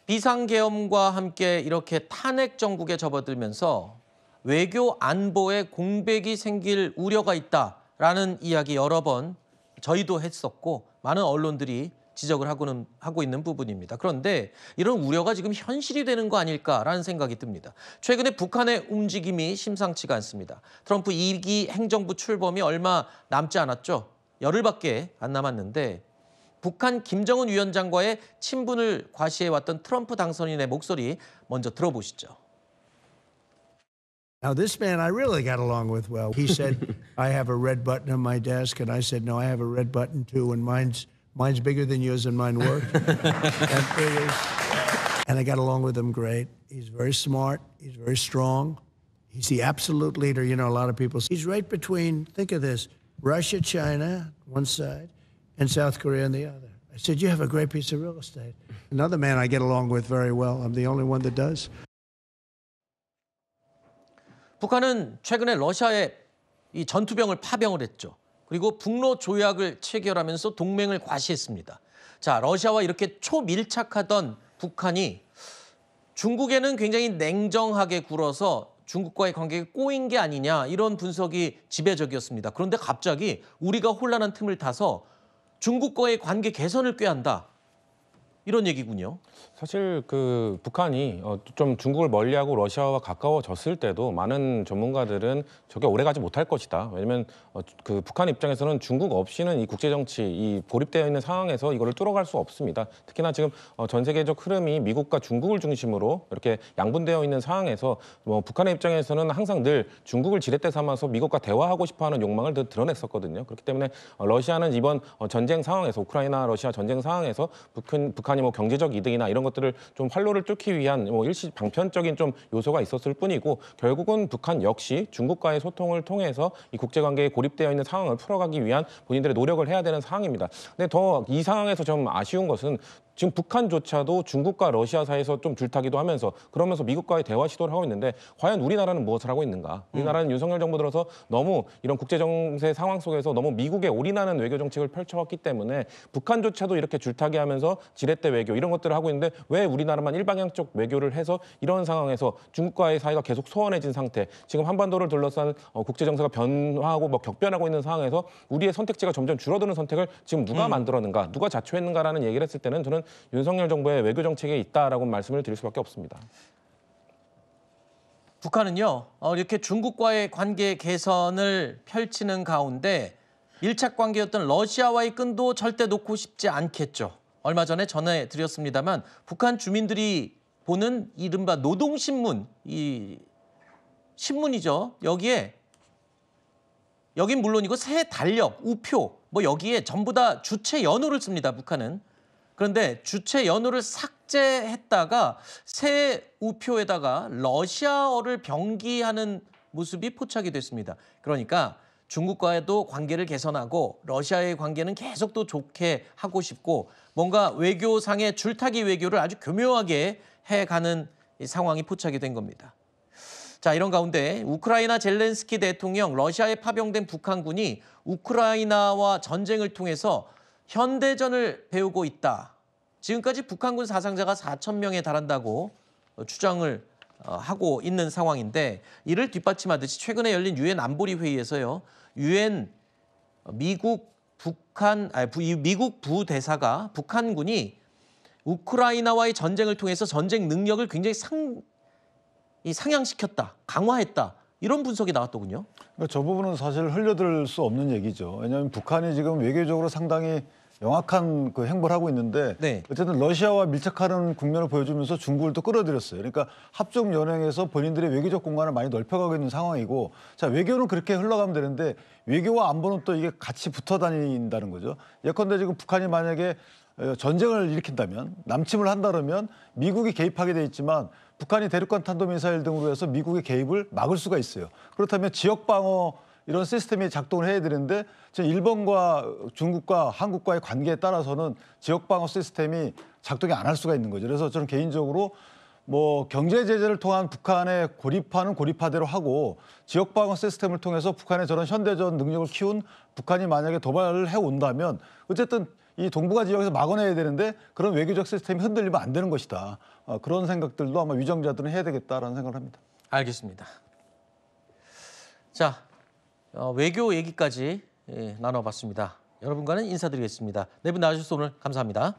비상계엄과 함께 이렇게 탄핵 정국에 접어들면서 외교 안보에 공백이 생길 우려가 있다라는 이야기 여러 번 저희도 했었고 많은 언론들이 지적을 하고 있는 부분입니다. 그런데 이런 우려가 지금 현실이 되는 거 아닐까라는 생각이 듭니다. 최근에 북한의 움직임이 심상치가 않습니다. 트럼프 2기 행정부 출범이 얼마 남지 않았죠. 열흘밖에 안 남았는데 북한 김정은 위원장과의 친분을 과시해왔던 트럼프 당선인의 목소리 먼저 들어보시죠. Now, this man I really got along with well. He said, I have a red button on my desk, and I said, no, I have a red button too, and mine's bigger than yours and mine works. And I got along with him great. He's very smart. He's very strong. He's the absolute leader. You know, a lot of people, he's right between, think of this, Russia, China, one side, and South Korea on the other. I said, you have a great piece of real estate. Another man I get along with very well. I'm the only one that does. 북한은 최근에 러시아에 이 전투병을 파병을 했죠. 그리고 북러 조약을 체결하면서 동맹을 과시했습니다. 자, 러시아와 이렇게 초밀착하던 북한이 중국에는 굉장히 냉정하게 굴어서 중국과의 관계가 꼬인 게 아니냐 이런 분석이 지배적이었습니다. 그런데 갑자기 우리가 혼란한 틈을 타서 중국과의 관계 개선을 꾀한다. 이런 얘기군요. 사실 그 북한이 좀 중국을 멀리하고 러시아와 가까워졌을 때도 많은 전문가들은 저게 오래가지 못할 것이다. 왜냐하면 그 북한 입장에서는 중국 없이는 이 국제 정치, 이 고립되어 있는 상황에서 이거를 뚫어갈 수 없습니다. 특히나 지금 전 세계적 흐름이 미국과 중국을 중심으로 이렇게 양분되어 있는 상황에서 북한의 입장에서는 항상 늘 중국을 지렛대 삼아서 미국과 대화하고 싶어하는 욕망을 늘 드러냈었거든요. 그렇기 때문에 러시아는 이번 전쟁 상황에서 우크라이나 러시아 전쟁 상황에서 북한이 뭐 경제적 이득이나 이런 것들을 좀 활로를 뚫기 위한 일시 방편적인 좀 요소가 있었을 뿐이고 결국은 북한 역시 중국과의 소통을 통해서 이 국제관계에 고립되어 있는 상황을 풀어가기 위한 본인들의 노력을 해야 되는 상황입니다. 근데 더 이 상황에서 좀 아쉬운 것은 지금 북한조차도 중국과 러시아 사이에서 좀 줄타기도 하면서 그러면서 미국과의 대화 시도를 하고 있는데 과연 우리나라는 무엇을 하고 있는가? 우리나라는 윤석열 정부 들어서 너무 이런 국제정세 상황 속에서 너무 미국에 올인하는 외교 정책을 펼쳐왔기 때문에 북한조차도 이렇게 줄타기하면서 지렛대 외교 이런 것들을 하고 있는데 왜 우리나라만 일방향적 외교를 해서 이런 상황에서 중국과의 사이가 계속 소원해진 상태 지금 한반도를 둘러싼 국제정세가 변화하고 격변하고 있는 상황에서 우리의 선택지가 점점 줄어드는 선택을 지금 누가 만들었는가? 누가 자초했는가라는 얘기를 했을 때는 저는 윤석열 정부의 외교 정책에 있다라고 말씀을 드릴 수밖에 없습니다. 북한은요, 이렇게 중국과의 관계 개선을 펼치는 가운데 밀착 관계였던 러시아와의 끈도 절대 놓고 싶지 않겠죠. 얼마 전에 전해드렸습니다만 북한 주민들이 보는 이른바 노동신문, 이 신문이죠. 여긴 물론이고 새 달력, 우표, 여기에 전부 다 주체 연호를 씁니다, 북한은. 그런데 주체 연호를 삭제했다가 새 우표에다가 러시아어를 병기하는 모습이 포착이 됐습니다. 그러니까 중국과도 관계를 개선하고 러시아의 관계는 계속 더 좋게 하고 싶고 뭔가 외교상의 줄타기 외교를 아주 교묘하게 해가는 상황이 포착이 된 겁니다. 자, 이런 가운데 우크라이나 젤렌스키 대통령, 러시아에 파병된 북한군이 우크라이나와 전쟁을 통해서 현대전을 배우고 있다. 지금까지 북한군 사상자가 4,000명에 달한다고 추정을 하고 있는 상황인데 이를 뒷받침하듯이 최근에 열린 유엔 안보리 회의에서요. 유엔 미국 부대사가 북한군이 우크라이나와의 전쟁을 통해서 전쟁 능력을 굉장히 상향시켰다, 강화했다. 이런 분석이 나왔더군요. 그러니까 저 부분은 사실 흘려들 수 없는 얘기죠. 왜냐하면 북한이 지금 외교적으로 상당히 명확한 그 행보를 하고 있는데 네. 어쨌든 러시아와 밀착하는 국면을 보여주면서 중국을 또 끌어들였어요. 그러니까 합종 연행해서 본인들의 외교적 공간을 많이 넓혀가고 있는 상황이고 자 외교는 그렇게 흘러가면 되는데 외교와 안보는 또 이게 같이 붙어 다닌다는 거죠. 예컨대 지금 북한이 만약에 전쟁을 일으킨다면 남침을 한다 그러면 미국이 개입하게 돼 있지만 북한이 대륙간 탄도미사일 등으로 해서 미국의 개입을 막을 수가 있어요. 그렇다면 지역 방어 이런 시스템이 작동을 해야 되는데 일본과 중국과 한국과의 관계에 따라서는 지역 방어 시스템이 작동이 안 할 수가 있는 거죠. 그래서 저는 개인적으로 경제 제재를 통한 북한의 고립화는 고립화대로 하고 지역 방어 시스템을 통해서 북한의 저런 현대전 능력을 키운 북한이 만약에 도발을 해온다면 어쨌든 이 동북아 지역에서 막아내야 되는데 그런 외교적 시스템이 흔들리면 안 되는 것이다. 그런 생각들도 아마 위정자들은 해야 되겠다라는 생각을 합니다. 알겠습니다. 자, 외교 얘기까지 나눠봤습니다. 여러분과는 인사드리겠습니다. 네 분 나와주셔서 오늘 감사합니다.